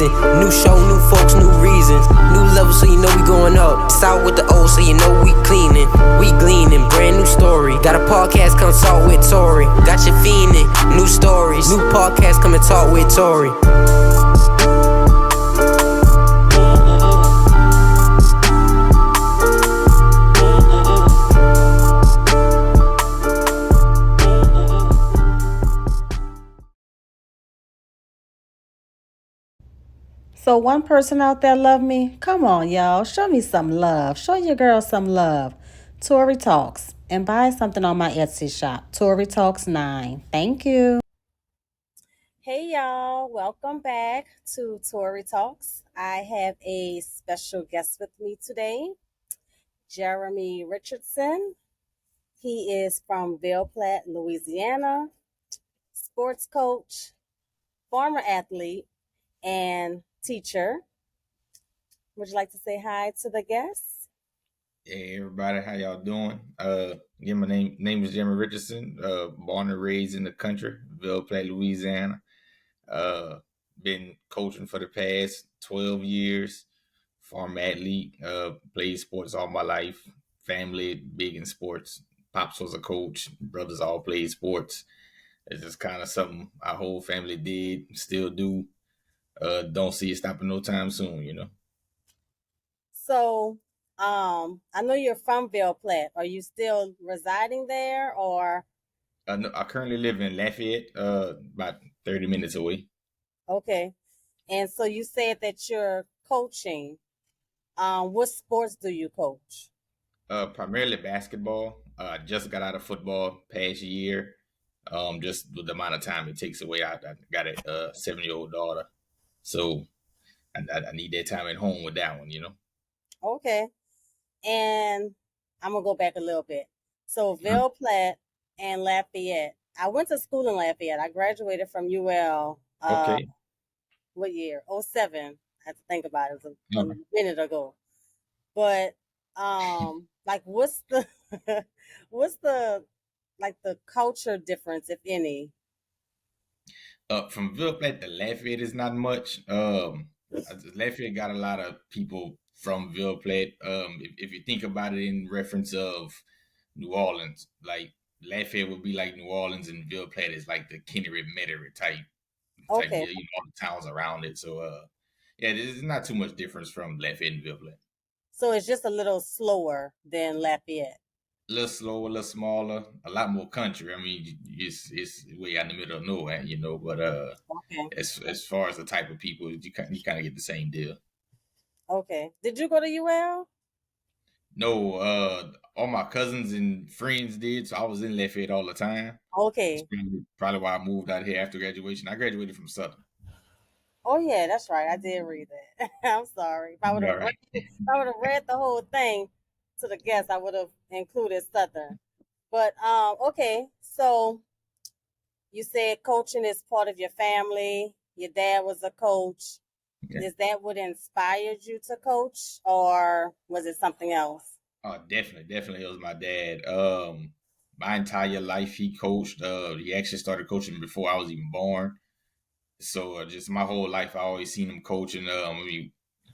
season. New show, new folks, new reasons. New level, so you know we going up. South with the old, so you know we cleaning. We gleaning, brand new story. Got a podcast, come talk with Tori. Got you fiending, new stories. New podcast, come and talk with Tori. So one person out there love me? Come on, y'all. Show me some love. Show your girl some love. Tori Talks. And buy something on my Etsy shop. Tori Talks 9. Thank you. Hey y'all, welcome back to Tori Talks. I have a special guest with me today, Jeremy Richardson. He is from Ville Platte, Louisiana, sports coach, former athlete, and teacher. Would you like to say hi to the guests? Hey everybody, how y'all doing? Again, my name is Jeremy Richardson. Born and raised in the country, Ville Platte, Louisiana. Uh, been coaching for the past 12 years. Former athlete. Played sports all my life. Family big in sports. Pops was a coach. Brothers all played sports. It's just kind of something our whole family did, still do. Don't see it stopping no time soon. So, I know you're from Ville Platte. Are you still residing there or No, I currently live in Lafayette, about 30 minutes away. okay? And so you said that you're coaching. What sports do you coach? Primarily basketball. I just got out of football past year. Just with the amount of time it takes away. I got a 7-year-old daughter, so I need that time at home with that one. Okay. And I'm gonna go back a little bit. So Mhm. Ville Platte and Lafayette. I went to school in Lafayette. I graduated from UL. Okay. What year? '07. I have to think about it. It was a Uh, minute ago. But like, what's the what's the like the culture difference, if any? from Ville to Lafayette is not much. Lafayette got a lot of people from Ville. If you think about it in reference of New Orleans, like Lafayette would be like New Orleans, and Ville is like the Kinneret Metairie type Okay. deal. All the towns around it. So yeah, there's not too much difference from Lafayette and Ville. So it's just a little slower than Lafayette. A little slower, a little smaller, a lot more country. I mean, it's way out in the middle of nowhere. But Okay. as far as the type of people, you kind of get the same deal. Okay. Did you go to UL? No, all my cousins and friends did, so I was in Lafayette all the time. That's Okay. probably why I moved out here after graduation. I graduated from Southern. Oh yeah, that's right. I did read that. I'm sorry. If I would have All right. read the whole thing to the guest, I would have included Southern. But okay. So you said coaching is part of your family. Your dad was a coach. Okay. Is that what inspired you to coach, or was it something else? Oh, definitely, it was my dad. My entire life he coached. He actually started coaching before I was even born. So just my whole life, I always seen him coaching.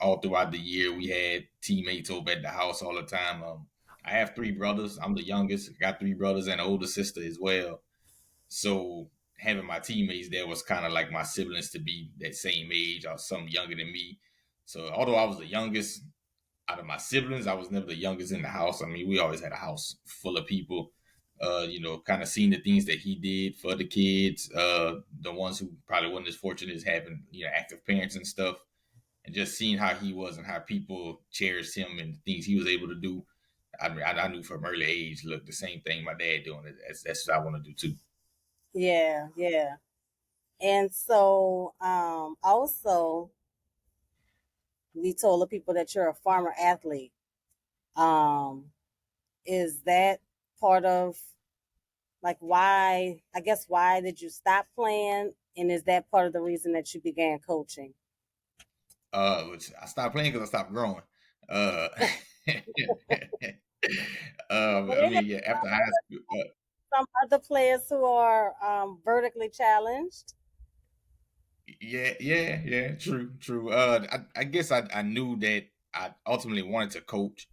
All throughout the year, we had teammates over at the house all the time. I have three brothers. I'm the youngest. Got three brothers and an older sister as well. So having my teammates there was kind of like my siblings to be that same age or something younger than me. So although I was the youngest out of my siblings, I was never the youngest in the house. I mean, we always had a house full of people. Kind of seeing the things that he did for the kids, the ones who probably weren't as fortunate as having active parents and stuff, and just seeing how he was and how people cherished him and the things he was able to do. I knew from early age, look, the same thing my dad doing. That's what I want to do too. Yeah, yeah. And so also we told the people that you're a former athlete. Um, is that part of like why I guess why did you stop playing? And is that part of the reason that you began coaching? Which I stopped playing because I stopped growing. Uh, But I they have mean, yeah, after high school. some other players who are vertically challenged. Yeah. True. I guess I knew that I ultimately wanted to coach,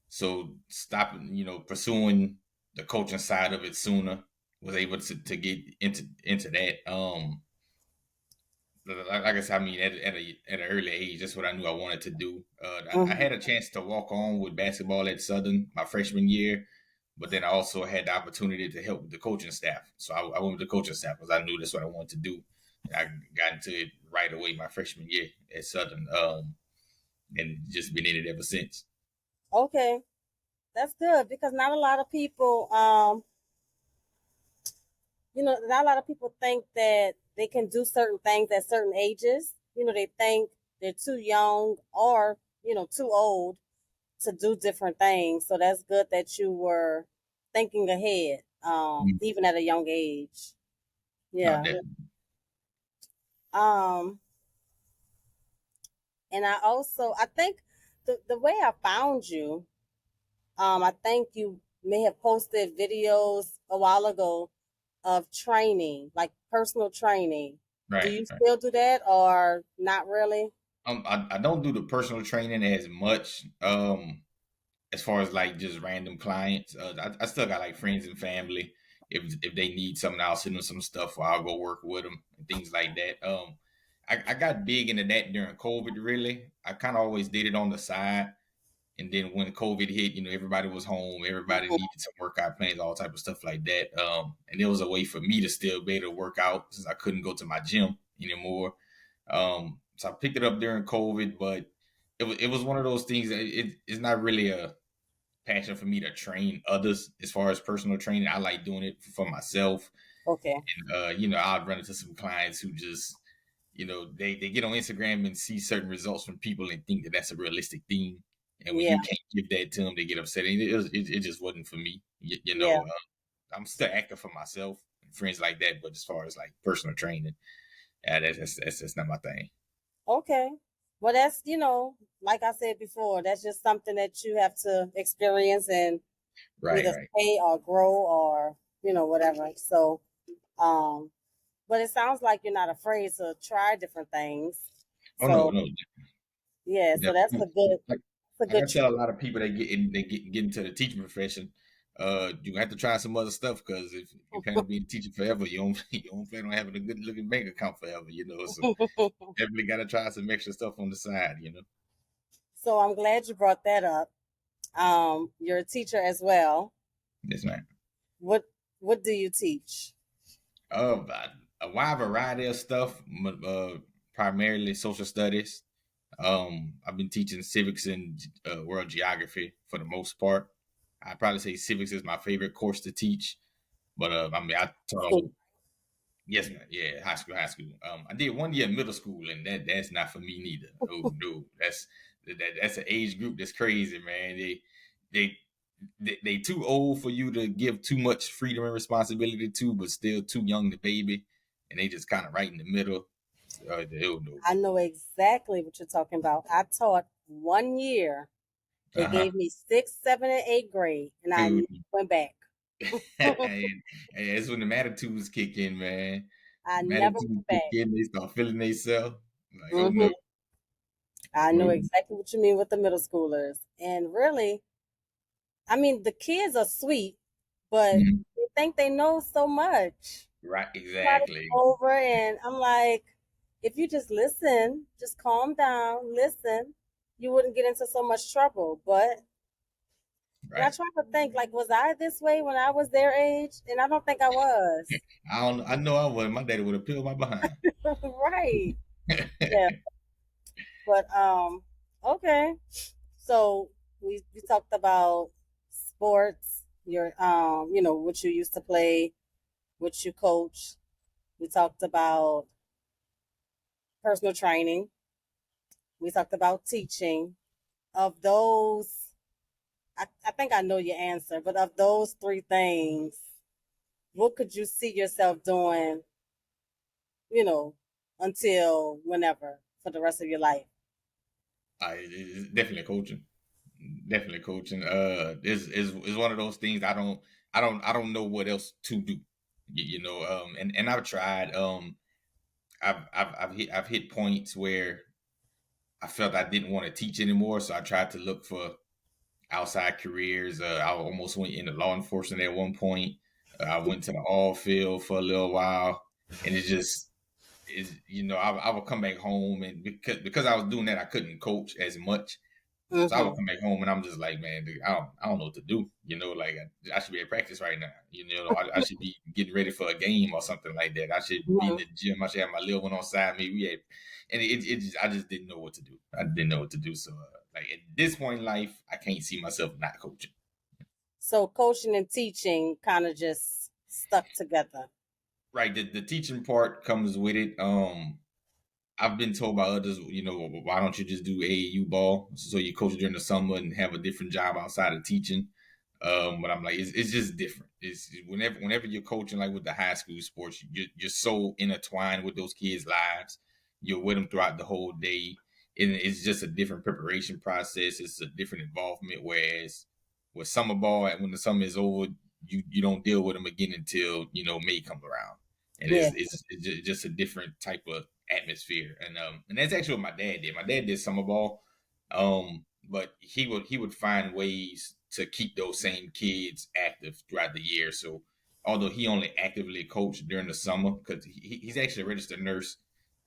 so stopping, pursuing the coaching side of it sooner, was able to get into that. Like I said, I mean, at an early age, that's what I knew I wanted to do. I Mhm. had a chance to walk on with basketball at Southern my freshman year, but then I also had the opportunity to help with the coaching staff. So I went with the coaching staff because I knew that's what I wanted to do. And I got into it right away my freshman year at Southern, and just been in it ever since. Okay, that's good because not a lot of people, not a lot of people think that they can do certain things at certain ages. They think they're too young or, too old to do different things. So that's good that you were thinking ahead, Mm. even at a young age. No, Yeah. definitely. Um, and I think the way I found you, I think you may have posted videos a while ago of training, like personal training. Do Right, you right. still do that or not really? I don't do the personal training as much. As far as like just random clients, I still got like friends and family. If they need something, I'll send them some stuff, or I'll go work with them and things like that. I got big into that during COVID. Really, I kind of always did it on the side, and then when COVID hit, everybody was home, everybody Mhm. needed some workout plans, all type of stuff like that. And it was a way for me to still be able to work out since I couldn't go to my gym anymore. So I picked it up during COVID, but it was one of those things that it's not really a passion for me to train others as far as personal training. I like doing it for myself. Okay. I'll run into some clients who just, they get on Instagram and see certain results from people and think that that's a realistic thing. And when Yeah. you can't give that to them, they get upset. And it just wasn't for me. Yeah. I'm still active for myself and friends like that. But as far as like personal training, that's not my thing. Okay. Well, that's, like I said before, that's just something that you have to experience and Right, either right. stay or grow or, whatever. So, um, but it sounds like you're not afraid to try different things. Oh no, So, no. yeah, so that's a good, Like, that's a like good I tell a trait. lot of people that get into the teaching profession, you have to try some other stuff because if you plan on being a teacher forever, you don't you don't plan on having a good looking bank account forever, So definitely got to try some extra stuff on the side. So I'm glad you brought that up. You're a teacher as well. Yes, man. What what do you teach? A wide variety of stuff, primarily social studies. I've been teaching civics and world geography for the most part. I'd probably say civics is my favorite course to teach. But I mean, I taught a School. whole. Yes, man. Yeah, high school. I did 1 year middle school, and that's not for me neither. Oh no, that's an age group that's crazy, man. They they too old for you to give too much freedom and responsibility to, but still too young to baby, and they just kind of right in the middle. Oh no. I know exactly what you're talking about. I taught 1 year. They Uh huh. gave me sixth, seventh, and eighth grade, and I Dude, never went back. and that's when the attitudes kick in, man. I The never attitudes went kick back. in. They start feeling themselves. Like, oh hmm no. I know Oh, exactly what you mean with the middle schoolers. And really, I mean, the kids are sweet, but mhm. they think they know so much. Right, Somebody exactly. come over, and I'm like, if you just listen, just calm down, listen, you wouldn't get into so much trouble. And I Right. try to think, like, was I this way when I was their age? And I don't think I was. I don't. I know I would. My daddy would have peeled my behind. Right. Yeah. But okay. So we talked about sports, your what you used to play, what you coach. We talked about personal training. We talked about teaching. Of those, I think I know your answer, but of those three things, what could you see yourself doing, you know, until whenever for the rest of your life? It's definitely coaching. Definitely coaching. Is one of those things I don't know what else to do. And I've tried. I've hit points where I felt I didn't want to teach anymore, so I tried to look for outside careers. I almost went into law enforcement at one point. I went to the oil field for a little while, and it just is, I would come back home, and because I was doing that, I couldn't coach as much. So I would Mm-hmm. come back home and I'm just like, man, dude, I don't know what to do. Like I should be at practice right now. I should be getting ready for a game or something like that. I should be in Mm-hmm. the gym. I should have my little one on side me. And I just didn't know what to do. I didn't know what to do. So like at this point in life, I can't see myself not coaching. So coaching and teaching kind of just stuck together. Right. The teaching part comes with it. I've been told by others, why don't you just do AAU ball so you coach during the summer and have a different job outside of teaching? But I'm like, it's just different. It's whenever you're coaching like with the high school sports, you're so intertwined with those kids' lives. You're with them throughout the whole day, and it's just a different preparation process. It's a different involvement. Whereas with summer ball, when the summer is over, you don't deal with them again until May comes around, and Yeah. it's just a different type of atmosphere. And that's actually what my dad did. My dad did summer ball, but he would find ways to keep those same kids active throughout the year. So although he only actively coached during the summer, because he's actually a registered nurse,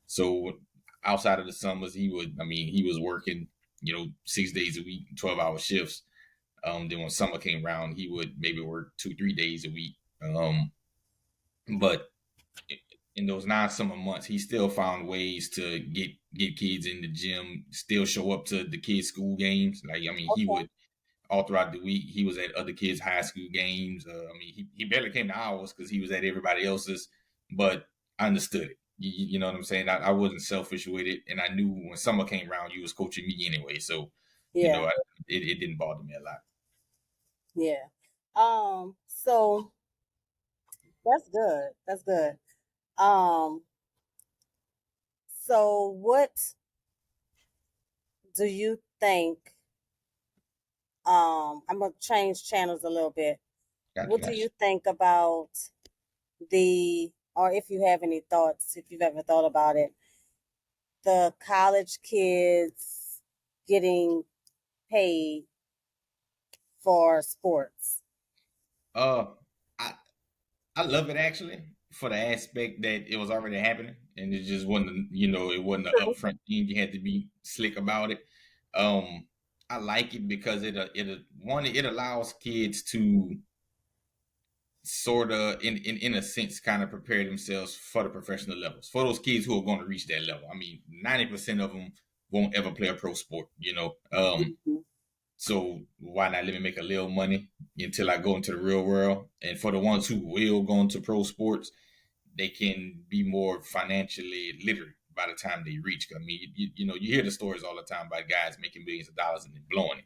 so outside of the summers he was working 6 days a week, 12-hour shifts. Then when summer came around, he would maybe work 2-3 days a week. But in those non-summer months, he still found ways to get kids in the gym, still show up to the kids' school games. He Okay. would all throughout the week. He was at other kids' high school games. He barely came to ours because he was at everybody else's. But I understood it. You know what I'm saying? I wasn't selfish with it, and I knew when summer came around, you was coaching me anyway. So Yeah. it didn't bother me a lot. Yeah. So that's good. That's good. Um, so what do you think? I'm gonna change channels a little bit. Gotcha, What do gotcha. you think about or if you have any thoughts, if you've ever thought about it, the college kids getting paid for sports? Uh, I I love it actually for the aspect that it was already happening and it just wasn't, it wasn't an True. upfront thing. You had to be slick about it. Um, I like it because it allows kids to sort of, in a sense, kind of prepare themselves for the professional levels for those kids who are going to reach that level. 90% of them won't ever play a pro sport, Mhm. so why not let me make a little money until I go into the real world? And for the ones who will go into pro sports, they can be more financially literate by the time they reach. You hear the stories all the time about guys making millions of dollars and then blowing it.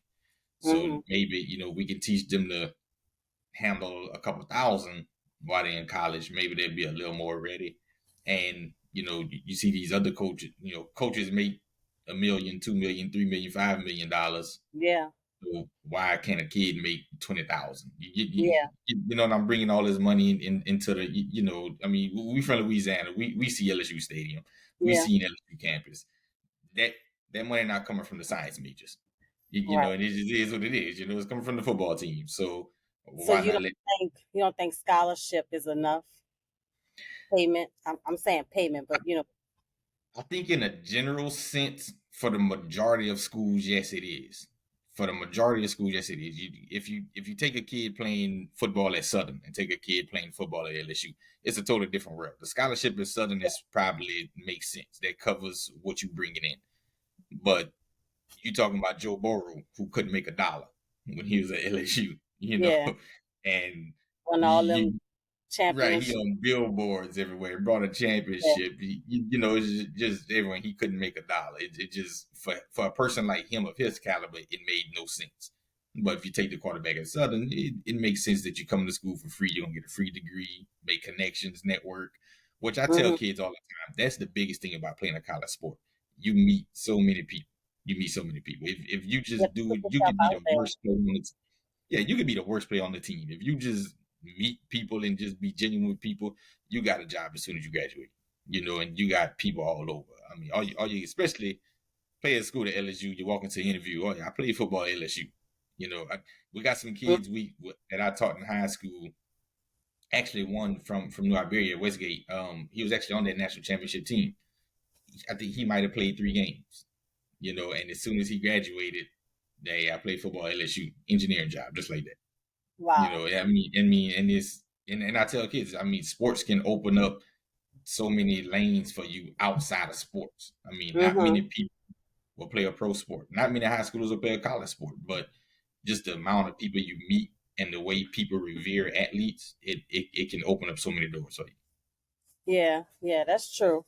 So Mhm. maybe we can teach them to handle a couple thousand while they're in college. Maybe they'll be a little more ready. And you see these other coaches. Coaches make 1 million, 2 million, 3 million, $5 million. Yeah. So why can't a kid make 20,000? Yeah. And I'm bringing all this money into the, we from Louisiana. We see LSU Stadium. We Yeah. see LSU campus. That that money not coming from the science majors. Right. And it just is what it is. It's coming from the football team. So So why not let you don't think scholarship is enough payment? I'm saying payment, but I think in a general sense, for the majority of schools, yes, it is. For the majority of schools, yes, it is. If you take a kid playing football at Southern and take a kid playing football at LSU, it's a totally different world. The scholarship at Southern is probably makes sense. That covers what you bringing in. But you talking about Joe Burrow, who couldn't make a dollar when he was at LSU, yeah, and won all them you right, he championships. on billboards everywhere. Brought a Yeah. championship. It's just everyone. He couldn't make a dollar. It just for a person like him of his caliber, it made no sense. But if you take the quarterback at Southern, it makes sense that you come to school for free. You're gonna get a free degree, make connections, network. Which I tell Hmm. kids all the time. That's the biggest thing about playing a college sport. You meet so many people. You meet so many people. If you Yeah, just do put it, you yourself could be out the there. worst player on the yeah, you could be the worst player on the team. If you just meet people and just be genuine with people, you got a job as soon as you graduate. and you got people all over. I mean, all you especially play at school at LSU, you walk into an interview. Oh yeah, I played football at LSU. We got some kids that I taught in high school. Actually, one from New Iberia, Westgate. He was actually on that national championship team. I think he might have played 3 games. And as soon as he graduated, I played football at LSU, engineering job, just like that. Wow. And I tell kids, I mean, sports can open up so many lanes for you outside of sports. I mean, not many Mm-hmm. people will play a pro sport. Not many high schoolers will play a college sport, but just the amount of people you meet and the way people revere athletes, it can open up so many doors for you. Yeah, yeah, that's true.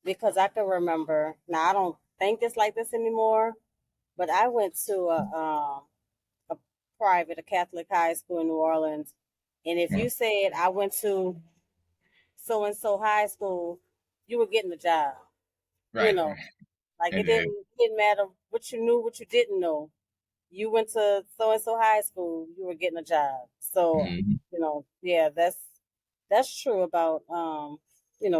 Because I can remember, now I don't think it's like this anymore, but I went to a private, a Catholic high school in New Orleans. And if Right, you said I went to so and so high school, you were getting a job. You right, know, right. like it And didn't matter what you knew, what you didn't know. You went to so and so high school, you were getting a job. So, mhm. yeah, that's true about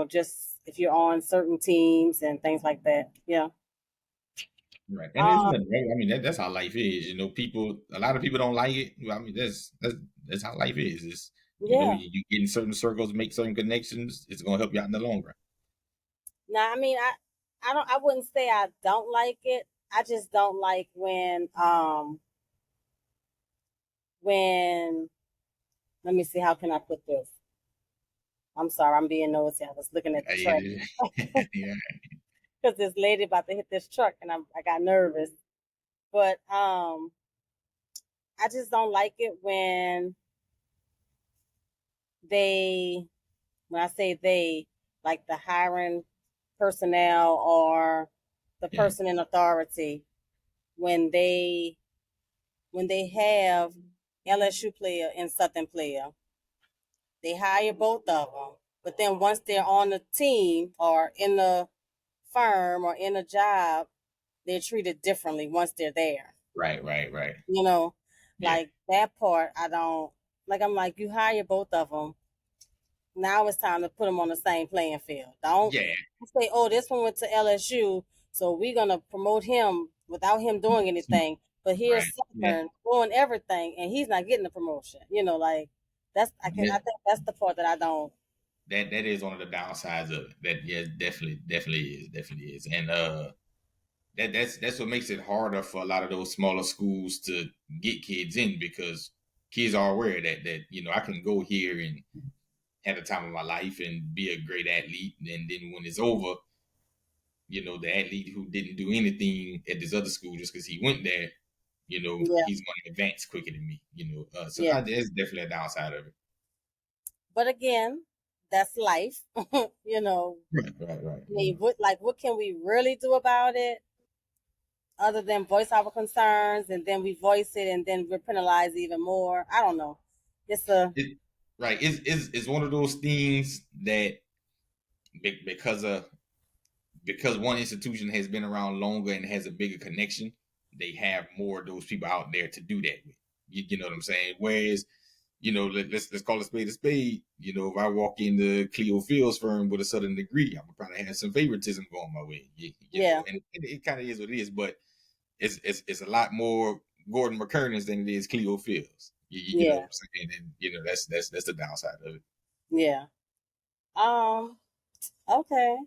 just if you're on certain teams and things like that. Yeah. Right, and there's Um, nothing wrong. I mean, that's how life is. A lot of people don't like it. Well, I mean, that's how life is. It's yeah. you get in certain circles, make certain connections. It's gonna help you out in the long run. Now, I mean, I wouldn't say I don't like it. I just don't like when let me see, how can I put this? I'm sorry, I'm being nosy. I was looking at the truck Yeah, because this lady about to hit this truck, and I got nervous. But I just don't like it they when I say they, like the hiring personnel or the yeah, person in authority, when they have LSU player and Southern player, they hire both of them. But then once they're on the team or in the firm or in a job, they're treated differently once they're there. right. You know, Yeah, like that part, I don't like. I'm like, you hire both of them. Now it's time to put them on the same playing field. Don't yeah, say, oh, this one went to LSU, so we're gonna promote him without him doing anything. But right. here's Yeah, Southern doing everything, and he's not getting the promotion. Like I that, think that's the part that I don't. that is one of the downsides of it. That yeah, definitely is, and that's what makes it harder for a lot of those smaller schools to get kids in because kids are aware that I can go here and have the time of my life and be a great athlete, and then when it's over, the athlete who didn't do anything at this other school just because he went there, Yeah, he's going to advance quicker than me. So yeah. there's definitely a downside of it. But again, that's life. you know, Right. I mean, what can we really do about it other than voice our concerns, and then we voice it, and then we're penalized even more? I don't know. It's a It, right. It's one of those things that because one institution has been around longer and has a bigger connection, they have more of those people out there to do that with. You know what I'm saying? Whereas, let's call a spade a spade. If I walk into Cleo Field's firm with a Southern degree, I'm gonna probably have some favoritism going my way. yeah, And it kind of is what it is, but it's a lot more Gordon McKernan's than it is Cleo Fields. You know what yeah, I'm saying? And that's the downside of it. yeah. Um. Okay.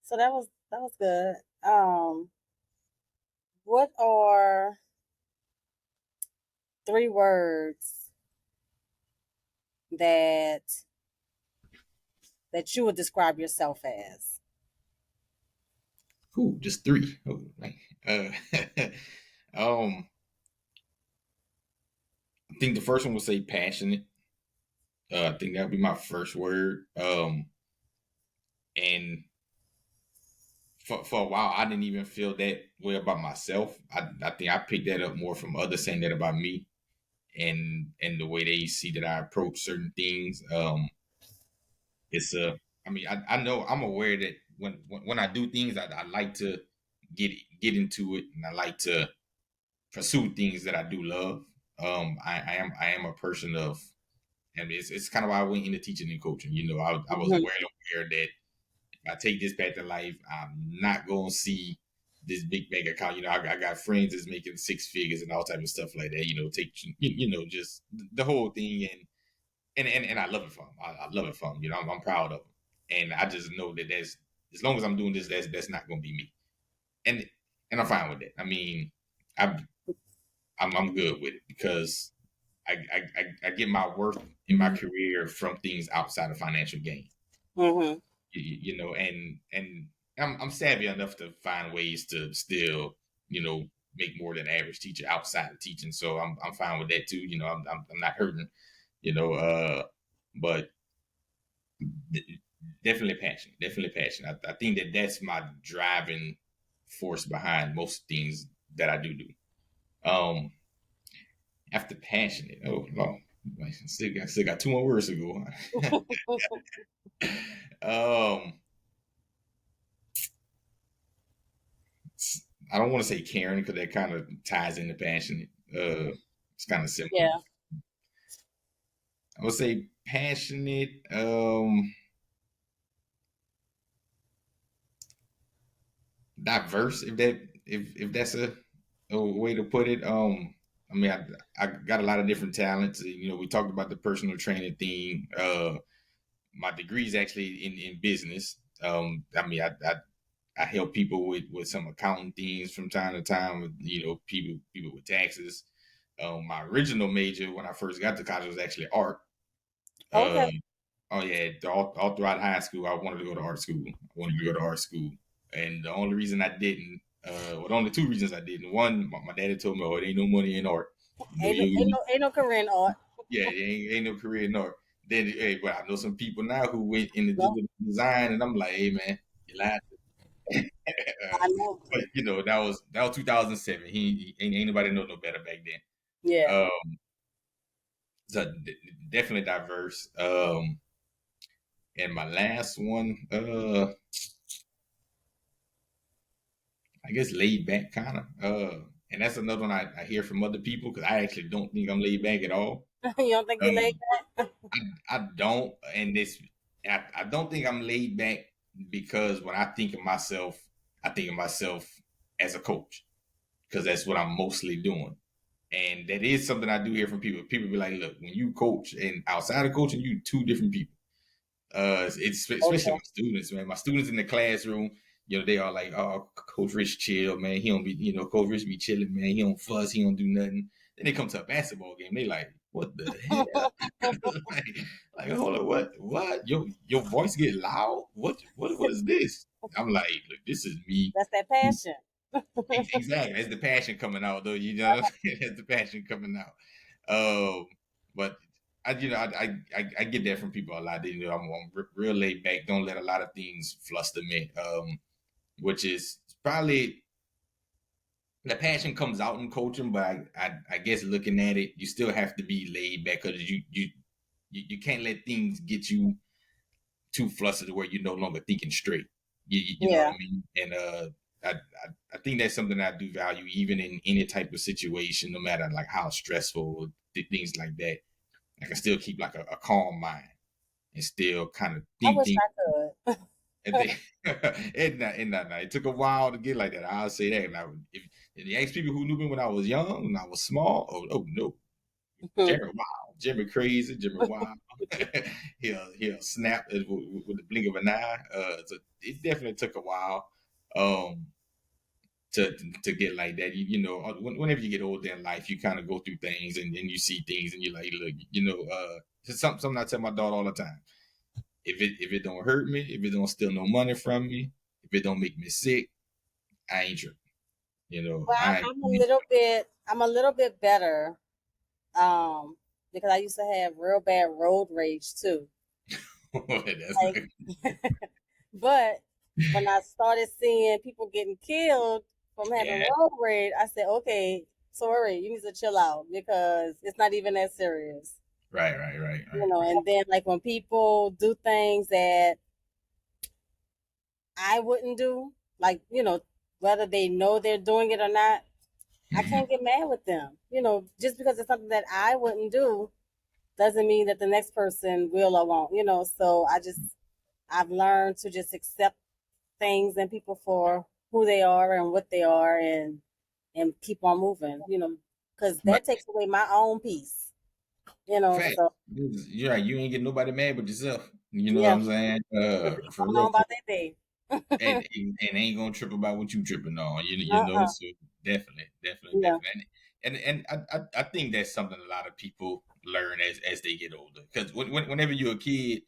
So that was good. What are 3 words that you would describe yourself as? Cool, just three. Oh, man. Uh, um, I think the first one would say passionate. I think that would be my first word. And for a while, I didn't even feel that way about myself. I think I picked that up more from others saying that about me, and the way they see that I approach certain things. It's I mean, I know I'm aware that when I do things, I like to get into it, and I like to pursue things that I do love. I am a person of, and it's kind of why I went into teaching and coaching. I was Hmm. well aware that I take this path in life, I'm not gonna see this big bank account. I got friends that's making six figures and all type of stuff like that. Take just the whole thing, and I love it for them. I love it for them. I'm proud of them, and I just know that that's as long as I'm doing this, that's not gonna be me, and and I'm fine with that. I mean, I'm I'm good with it because I get my worth in my career from things outside of financial gain. Mm-hmm. And I'm savvy enough to find ways to still make more than average teacher outside of teaching. So I'm fine with that too. I'm not hurting. You know, but definitely passion. Definitely passion. I think that's my driving force behind most things that I do. Um, After passionate, oh no, I still got two more words to go. um, I don't want to say caring because that kind of ties into passionate. It's kind of similar. Yeah. I would say passionate. Diverse. If that's a way to put it. I mean, I got a lot of different talents. We talked about the personal training thing. My degree is actually in business. I mean, I help people with some accounting things from time to time. With people with taxes. My original major when I first got to college was actually art. Okay. Uh, oh yeah, all throughout high school, I wanted to go to art school. And the only reason I didn't, the only two reasons I didn't. One, my daddy told me, "Oh, there ain't no money in art. Ain't no career in art. Yeah, ain't no career in art." Then, hey, but I know some people now who went into No, design, and I'm like, "Hey, man, you lied." I know. But that was 2007. Ain't nobody know no better back then. Yeah. Um, so definitely diverse. And my last one, I guess laid back kind of. And that's another one I hear from other people because I actually don't think I'm laid back at all. You don't think you laid Um, back? I don't, and I don't think I'm laid back because when I think of myself as a coach because that's what I'm mostly doing. And that is something I do hear from people. People be like, "Look, when you coach and outside of coaching, you two different people." It's Oh especially yeah. my students, man. My students in the classroom, they are like, "Oh, Coach Rich chill, man. He don't be, Coach Rich be chilling, man. He don't fuss, he don't do nothing." Then they come to a basketball game, they like, "What the hell?" like, hold on, what? Your voice get loud? What is this? I'm like, look, this is me. That's that passion. Exactly, that's the passion coming out, though. That's the passion coming out. Um, but I get that from people a lot. I'm real laid back. Don't let a lot of things fluster me. Which is probably the passion comes out in coaching, but I guess looking at it, you still have to be laid back because you can't let things get you too flustered where you're no longer thinking straight. You know what Yeah. I mean? And I think that's something I do value even in any type of situation, no matter like how stressful things like that. I can still keep like a calm mind and still kind of I think wish things. I could. And they, it took a while to get like that. I'll say that. And if you ask people who knew me when I was young, when I was small, oh no, Jeremy Wild, Jeremy Crazy, Jeremy Wild. he'll snap with the blink of an eye. So it definitely took a while um, to get like that. Whenever you get older in life, you kind of go through things and then you see things and you're like, look, it's something I tell my daughter all the time. If it don't hurt me, if it don't steal no money from me, if it don't make me sick, I ain't tripping. Well, I I'm a little bit better. Because I used to have real bad road rage too. that's Like, but when I started seeing people getting killed from having yeah, road rage, I said, okay, sorry, you need to chill out because it's not even that serious. right. And then like when people do things that I wouldn't do, like, whether they know they're doing it or not, I can't get mad with them. Just because it's something that I wouldn't do doesn't mean that the next person will or won't, so I just I've learned to just accept things and people for who they are and what they are, and keep on moving, because But that takes away my own peace, fact, so you're right. You ain't getting nobody mad but yourself. You know what yeah, I'm saying? because they For going real. on about their day. And ain't gonna trip about what you tripping on. You know. Uh-uh. So definitely, Yeah. and I think that's something a lot of people learn as they get older. Because whenever you're a kid,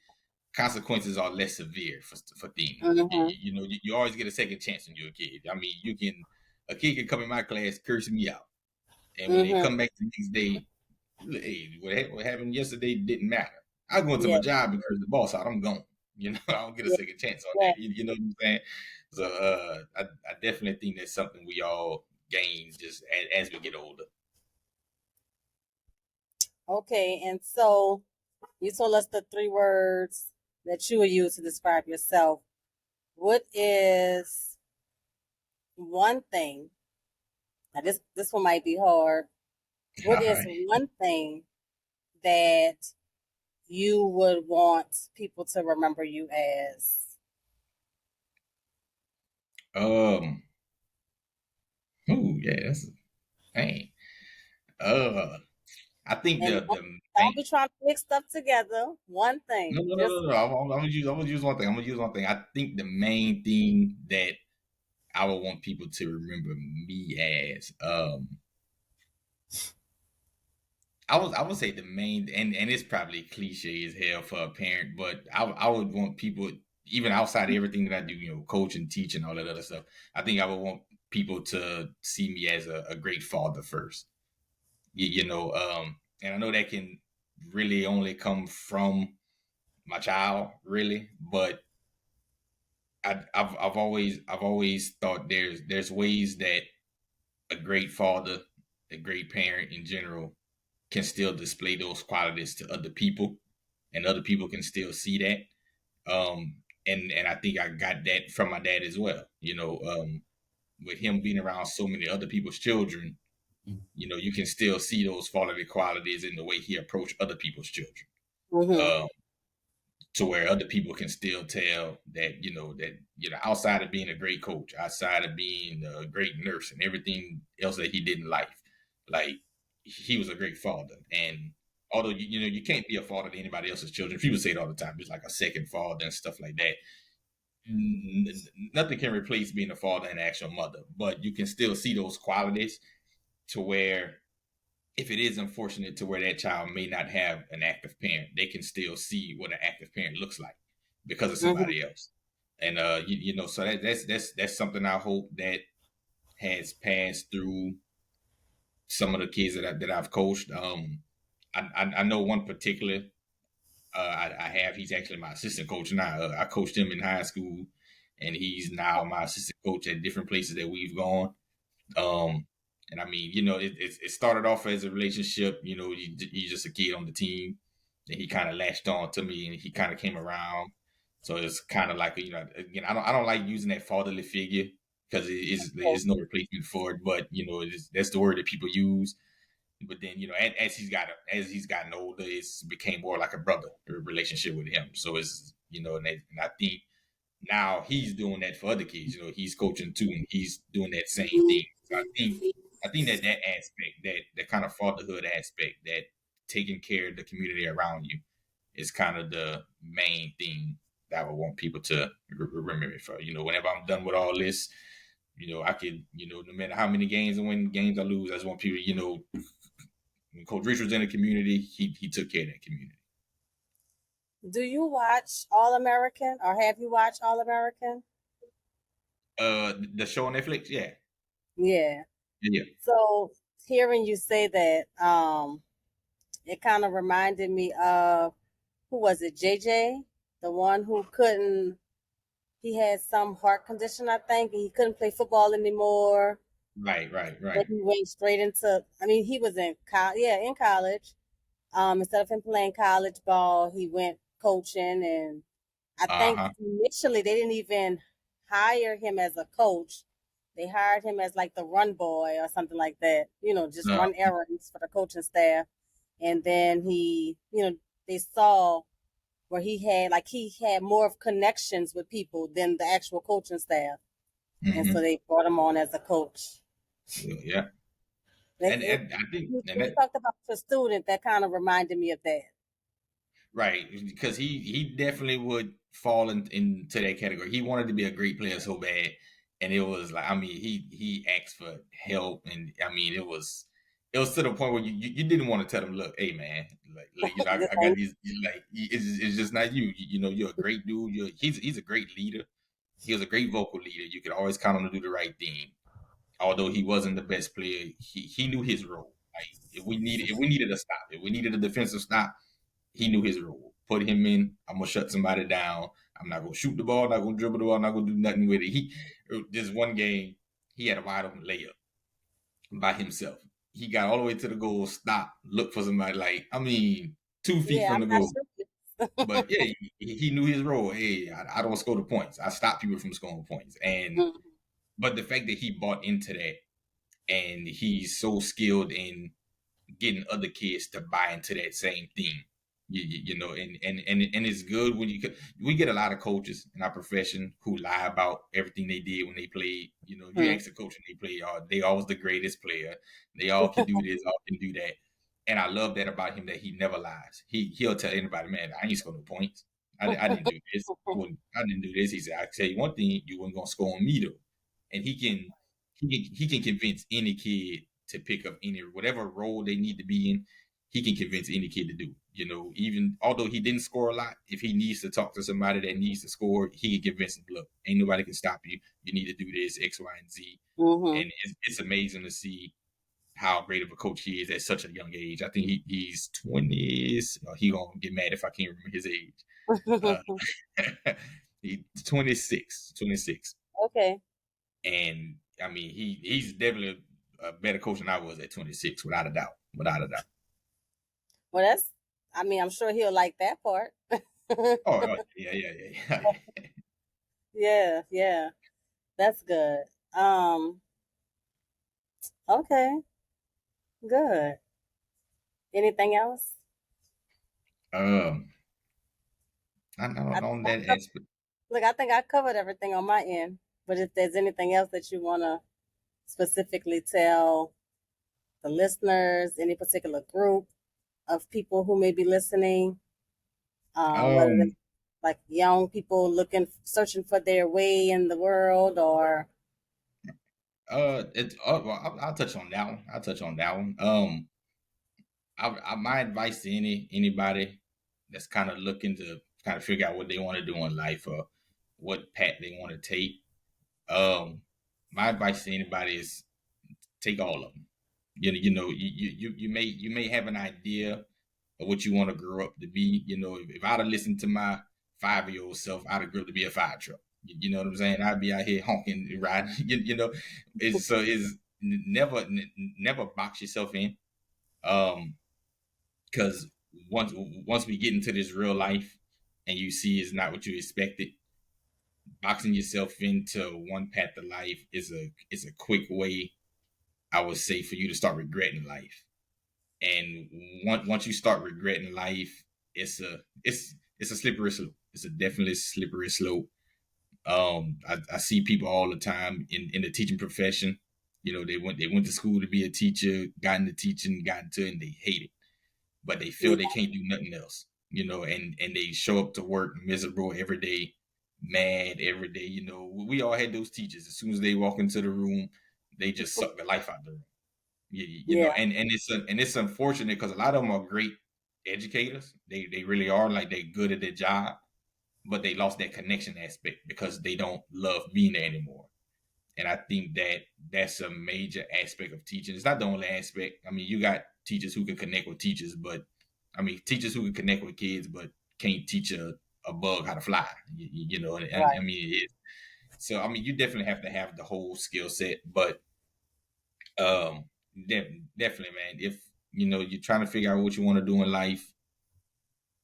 consequences are less severe for things. Mm-hmm. You always get a second chance when you're a kid. I mean, a kid can come in my class cursing me out, and when they Mm-hmm. come back the next day, hey, what happened yesterday didn't matter. I go into Yeah. my job because the boss out, I'm gone. I don't get a Yeah. second chance on Yeah. that. You know what I'm saying? So I definitely think that's something we all gain just as we get older. Okay. And so you told us the 3 words that you would use to describe yourself. What is one thing? Now this one might be hard. All What is right. one thing that you would want people to remember you as? Um. Oh yeah, that's dang. Uh, I think And the don't main. be trying to mix stuff together. One No, thing. no, no, Just no, no. I'm gonna use one thing. I'm gonna use one thing. I think the main thing that I would want people to remember me as. I would say the main, and it's probably cliche as hell for a parent, but I would want people, even outside of everything that I do, coach and teach and all that other stuff. I think I would want people to see me as a great father first. And I know that can really only come from my child, really, but I've always thought there's ways that a great father, a great parent in general, can still display those qualities to other people, and other people can still see that. And I think I got that from my dad as well. With him being around so many other people's children, you can still see those qualities in the way he approached other people's children. mm-hmm. Um, to where other people can still tell that outside of being a great coach, outside of being a great nurse and everything else that he did in life, like he was a great father. And although you can't be a father to anybody else's children, people say it all the time, it's like a second father and stuff like that. Nothing can replace being a father and an actual mother, but you can still see those qualities to where if it is unfortunate to where that child may not have an active parent, they can still see what an active parent looks like because of Mm-hmm. somebody else. And so that's something I hope that has passed through some of the kids that I've coached. I know one particular I have. He's actually my assistant coach now. I coached him in high school, and he's now my assistant coach at different places that we've gone. Um, and I mean, it started off as a relationship. He's just a kid on the team, and he kind of latched on to me, and he kind of came around. So it's kind of like again, I don't like using that fatherly figure because there's no replacement for it. But that's the word that people use. But then as he's gotten older, it's became more like a brother relationship with him. So it's and I think now he's doing that for other kids. He's coaching too, and he's doing that same thing. So I think that aspect, that kind of fatherhood aspect, that taking care of the community around you, is kind of the main thing that I would want people to remember me for. Whenever I'm done with all this, I could, no matter how many games I win, games I lose, I just want people, when Coach Richardson was in the community, he took care of that community. Do you watch All American, or have you watched All American? The show on Netflix, yeah, Yeah. yeah, So hearing you say that, it kind of reminded me of, who was it, JJ, the one who couldn't. He had some heart condition, I think, and he couldn't play football anymore. right, right, Then right. he went straight into. I mean, he was in in college. Instead of him playing college ball, he went coaching, and I Uh think huh. initially they didn't even hire him as a coach. They hired him as like the run boy or something like that, just Uh, run errands for the coaching staff. And then he, they saw where he had more of connections with people than the actual coaching staff, and so they brought him on as a coach. Yeah. They, it, And I think, you and that, talked about the student that kind of reminded me of that. right, because he definitely would fall into that category. He wanted to be a great player so bad, and it was like, I mean, he asked for help, and I mean, it was to the point where you didn't want to tell him, look, hey man, like you know, This I got ain't- these, like it's just not you. You know, you're a great dude. He's a great leader. He was a great vocal leader. You could always count on him to do the right thing. Although he wasn't the best player, he knew his role. Like if we needed a stop, if we needed a defensive stop, he knew his role. Put him in. I'm gonna shut somebody down. I'm not gonna shoot the ball. Not gonna dribble the ball. Not gonna do nothing with it. This one game, he had a wide open layup by himself. He got all the way to the goal, stop, look for somebody. Like, I mean, 2 feet yeah, from I'm the not goal. sure. But yeah, he knew his role. Hey, I don't score the points. I stop people from scoring points. But the fact that he bought into that, and he's so skilled in getting other kids to buy into that same thing. You know, and it's good when we get a lot of coaches in our profession who lie about everything they did when they played. You know, you ask a coach when they play, they always the greatest player. They all can do this, all can do that. And I love that about him, that he never lies. He'll tell anybody, man, I ain't score no points. I didn't do this. I didn't do this. He said, I tell you one thing, you weren't gonna score on me though. And he can convince any kid to pick up any whatever role they need to be in. He can convince any kid to do. You know, even although he didn't score a lot, if he needs to talk to somebody that needs to score, he can convince them. Look, ain't nobody can stop you. You need to do this X, Y, and Z. And it's amazing to see how great of a coach he is at such a young age. I think he's 20. He gonna get mad if I can't remember his age. Uh, he's 26. 26. Okay. And I mean, he's definitely a better coach than I was at 26, without a doubt. Without a doubt. Well, I'm sure he'll like that part. Oh yeah. Yeah. That's good. Okay, good. Anything else? um, I know I, on I that co- aspect. Look, I think I covered everything on my end. But if there's anything else that you want to specifically tell the listeners, any particular group of people who may be listening, whether Um, it's like young people searching for their way in the world, or it's well, I'll touch on that one. I'll touch on that one. My advice to anybody that's kind of looking to kind of figure out what they want to do in life, or what path they want to take. Um, my advice to anybody is take all of them. You may have an idea of what you want to grow up to be. You know, if I'd have listened to my 5-year-old self, I'd have grew up to be a fire truck. You know what I'm saying? I'd be out here honking and riding. It's never box yourself in. Because once we get into this real life and you see it's not what you expected, boxing yourself into one path of life is a quick way, I would say, for you to start regretting life. And once you start regretting life, it's a slippery slope. It's a definitely slippery slope. I see people all the time in the teaching profession. You know, they went to school to be a teacher, got into teaching, got into it, and they hate it, but they feel they can't do nothing else. You know, and they show up to work miserable every day, mad every day. You know, we all had those teachers. As soon as they walk into the room, they just suck the life out of the room. You know, yeah, and it's unfortunate because a lot of them are great educators. They really are, like, they good at their job, but they lost that connection aspect because they don't love being there anymore. And I think that that's a major aspect of teaching. It's not the only aspect. I mean, you got teachers who can connect with teachers, but I mean, teachers who can connect with kids, but can't teach a bug how to fly. You know, and right. I mean, so I mean, you definitely have to have the whole skill set, but um, definitely, man. If you're trying to figure out what you want to do in life,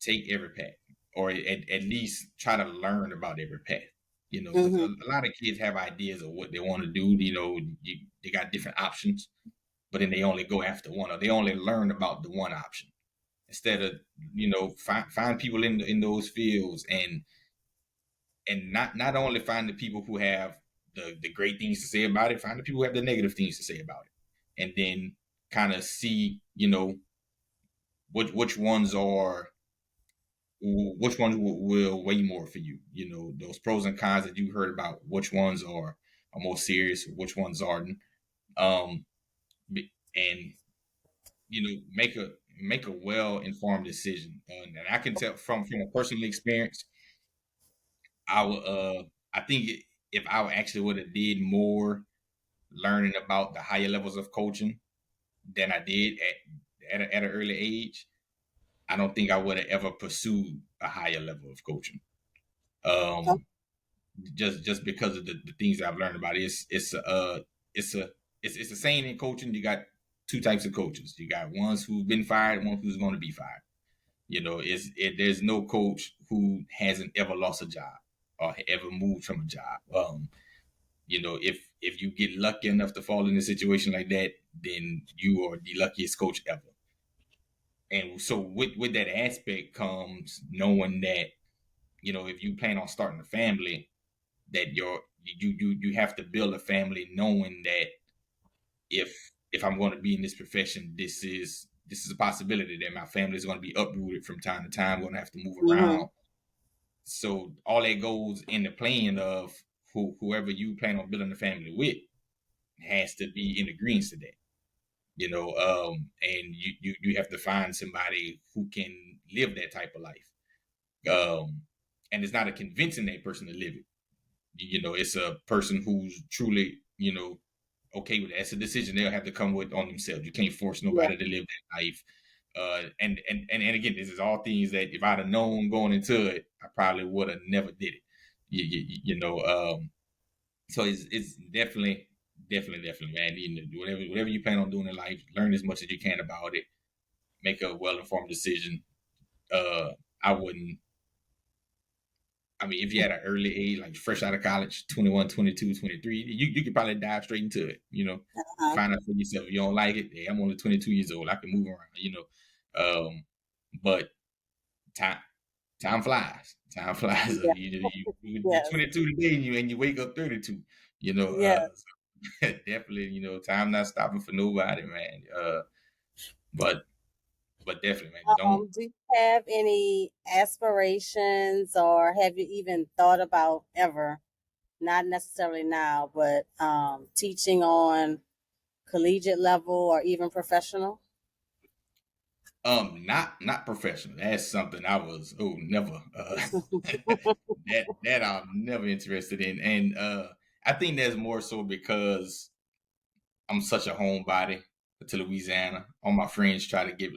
take every path, or at least try to learn about every path. You know, because hmm a lot of kids have ideas of what they want to do. You know, they got different options, but then they only go after one, or they only learn about the one option. instead of, find people in those fields, and not only find the people who have the great things to say about it, find the people who have the negative things to say about it, and then kind of see, which ones are which ones will weigh more for you. Those pros and cons that you heard about, which ones are more serious, which ones aren't. Um, and make a well informed decision. And I can tell from a personal experience, I would I think if I actually would have did more learning about the higher levels of coaching than I did at an early age, I don't think I would have ever pursued a higher level of coaching. Oh, Um, just because of the things that I've learned about it. It's a it's a saying in coaching. You got two types of coaches. You got ones who've been fired, one who's going to be fired. There's no coach who hasn't ever lost a job or ever moved from a job. If you get lucky enough to fall in a situation like that, then you are the luckiest coach ever. And so with that aspect comes knowing that, if you plan on starting a family, that you have to build a family knowing that if I'm going to be in this profession, this is a possibility that my family is going to be uprooted from time to time. I'm going to have to move mm-hmm. around. So all that goes in the plan of whoever you plan on building a family with has to be in agreement to that. And you have to find somebody who can live that type of life. And it's not a convincing that person to live it. It's a person who's truly, okay with that. It's a decision they'll have to come with on themselves. You can't force Yeah. nobody to live that life. And again, this is all things that if I'd have known going into it, I probably would have never did it. So it's definitely, man. Whatever you plan on doing in life, learn as much as you can about it. Make a well informed decision. I wouldn't. I mean, if you had an early age, like fresh out of college, 21, 22, 23, you could probably dive straight into it, Uh-huh. find out for yourself. If you don't like it, hey, I'm only 22 years old. I can move around. But time time flies. Time flies. Yeah. You're Yes. 22 today and you wake up 32, Yes. definitely, time not stopping for nobody, man. But definitely, man, don't. Do you have any aspirations, or have you even thought about ever, not necessarily now, but teaching on collegiate level or even professional? Not professional. That's something I was never that I'm never interested in, and I think that's more so because I'm such a homebody to Louisiana. All my friends try to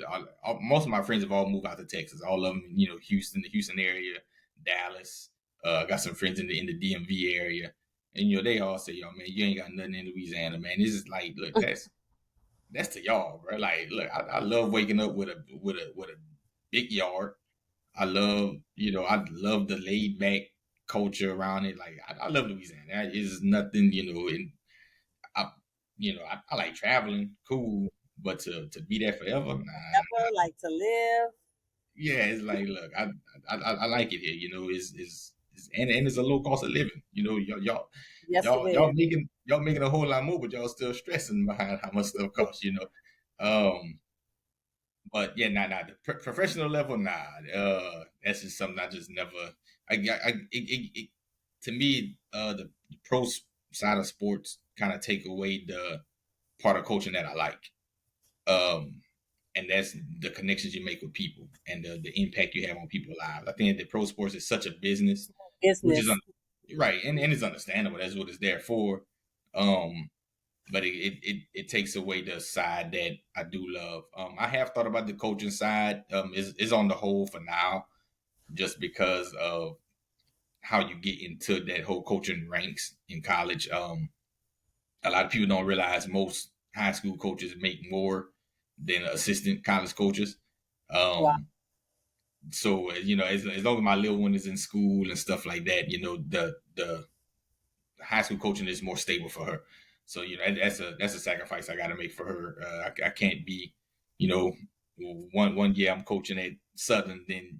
most of my friends have all moved out to Texas. All of them, Houston, the Houston area, Dallas. I got some friends in the DMV area, and they all say, "Yo, man, you ain't got nothing in Louisiana, man." This is like, look, that's to y'all, bro. Like, look, I love waking up with a big yard. I love the laid back culture around it. Like, I love Louisiana. There is nothing, and I, I like traveling, cool, but to be there forever, nah. Ever like to live? Yeah, it's like, look, I like it here. And it's a low cost of living. Yes, it Y'all is. making a whole lot more, but y'all still stressing behind how much stuff costs. Um, but yeah, nah, the professional level, nah. That's just something I just never. To me, the pro side of sports kind of take away the part of coaching that I like. Um, and that's the connections you make with people and the impact you have on people's lives. I think that pro sports is such a business, which is Business. right, and it's understandable. That's what it's there for. Um, but it takes away the side that I do love. I have thought about the coaching side. Is on the whole for now, just because of how you get into that whole coaching ranks in college. A lot of people don't realize most high school coaches make more than assistant college coaches. Wow. So as long as my little one is in school and stuff like that, the high school coaching is more stable for her. So that's a sacrifice I got to make for her. I can't be, one year I'm coaching at Southern, then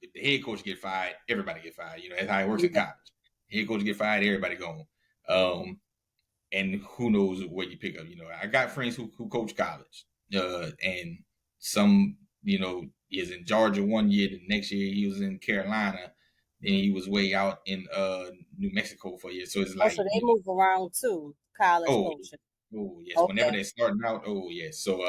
if the head coach get fired, everybody get fired. That's how it works in college. Head coach get fired, everybody gone. And who knows where you pick up. I got friends who coach college, and some is in Georgia one year. The next year he was in Carolina. Then he was way out in New Mexico for a year. So it's like, so they move around too, college oh, coaching. oh yes. Okay. Whenever they're starting out, oh yes. So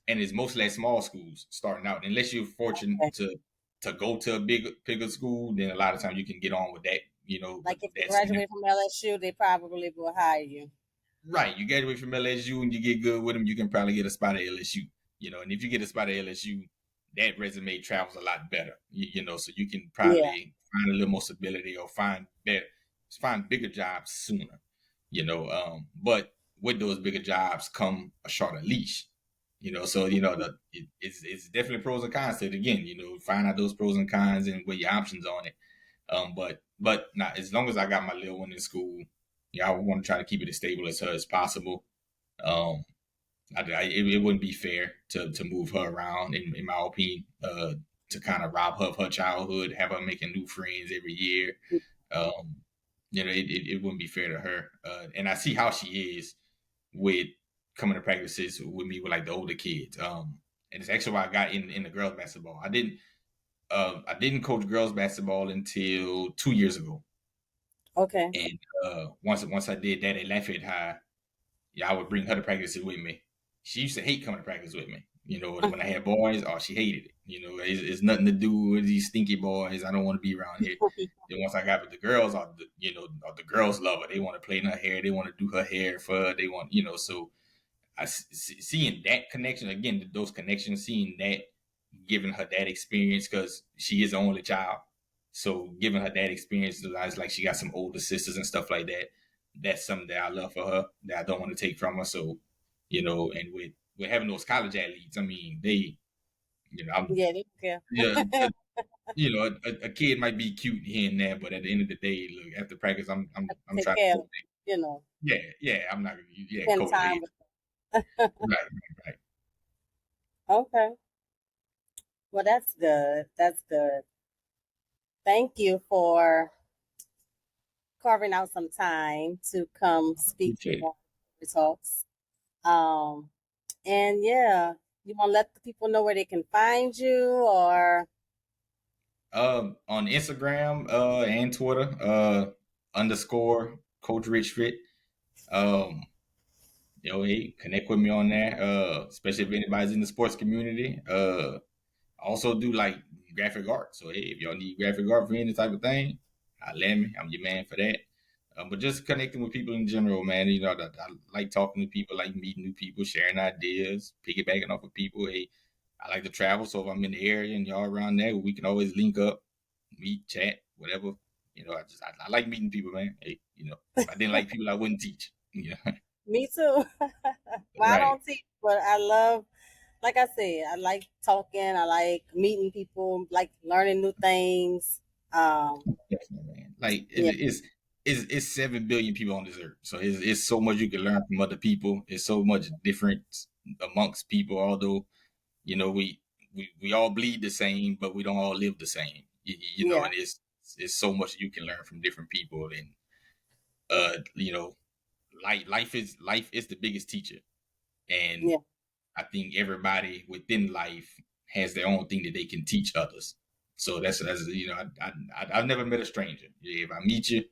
and it's mostly at small schools starting out. Unless you're fortunate to go to a bigger school, then a lot of times you can get on with that. Like if you graduate from LSU, they probably will hire you. Right, you graduate from LSU and you get good with them, you can probably get a spot at LSU. And if you get a spot at LSU, that resume travels a lot better. So you can probably find a little more stability or find bigger jobs sooner. But with those bigger jobs come a shorter leash. So it's definitely pros and cons to it. Again, find out those pros and cons and weigh your options on it. But not as long as I got my little one in school, I want to try to keep it as stable as her as possible. It wouldn't be fair to move her around, in my opinion, to kind of rob her of her childhood, have her making new friends every year. It wouldn't be fair to her. And I see how she is with coming to practices with me with like the older kids. And it's actually why I got in the girls basketball. I didn't coach girls basketball until 2 years ago. Okay. And once I did that at Lafayette High, I would bring her to practices with me. She used to hate coming to practice with me. When I had boys, she hated it. It's nothing to do with these stinky boys. I don't want to be around here. Then once I got with the girls, the girls love her. They want to play in her hair. They want to do her hair for her. They want, so seeing that connection, again, those connections, seeing that, giving her that experience, because she is the only child. So giving her that experience, it's like she got some older sisters and stuff like that. That's something that I love for her, that I don't want to take from her. So, and with having those college athletes, I mean, they, they don't care. Yeah, a kid might be cute here and there, but at the end of the day, look, after practice, I'm trying to, Yeah, I'm not. Yeah, spend time with right. Okay. Well, that's good. That's good. Thank you for carving out some time to come speak to Talks. And you want to let the people know where they can find you, or on Instagram and Twitter _ Coach Rich Fit. Hey, connect with me on there. Especially if anybody's in the sports community. I also do like graphic art. So hey, if y'all need graphic art for any type of thing, let me. I'm your man for that. But just connecting with people in general, man. I like talking to people, like meeting new people, sharing ideas, piggybacking off of people. Hey, I like to travel, so if I'm in the area and y'all around there, we can always link up, meet, chat, whatever. I like meeting people, man. Hey, if I didn't like people, I wouldn't teach. Me too. Well, I don't teach, but I love, like I said, I like talking. I like meeting people, like learning new things. Definitely, man. Like it's 7 billion people on this earth, so it's so much you can learn from other people. It's so much difference amongst people. Although we all bleed the same, but we don't all live the same. And it's so much you can learn from different people, and life is the biggest teacher, and I think everybody within life has their own thing that they can teach others. So that's I've never met a stranger. If I meet you,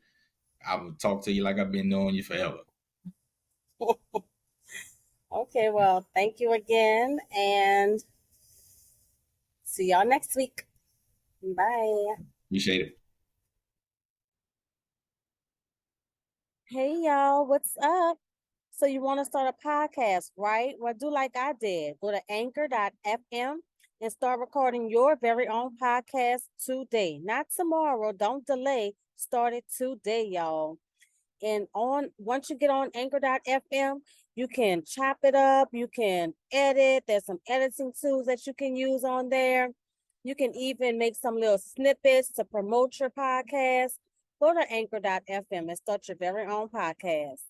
I will talk to you like I've been knowing you forever. Okay, well, thank you again, and see y'all next week. Bye. Appreciate it. Hey, y'all, what's up? So you want to start a podcast, right? Well, do like I did. Go to anchor.fm and start recording your very own podcast today. Not tomorrow. Don't delay. Start it today, y'all. And once you get on anchor.fm, you can chop it up. You can edit. There's some editing tools that you can use on there. You can even make some little snippets to promote your podcast. Go to anchor.fm and start your very own podcast.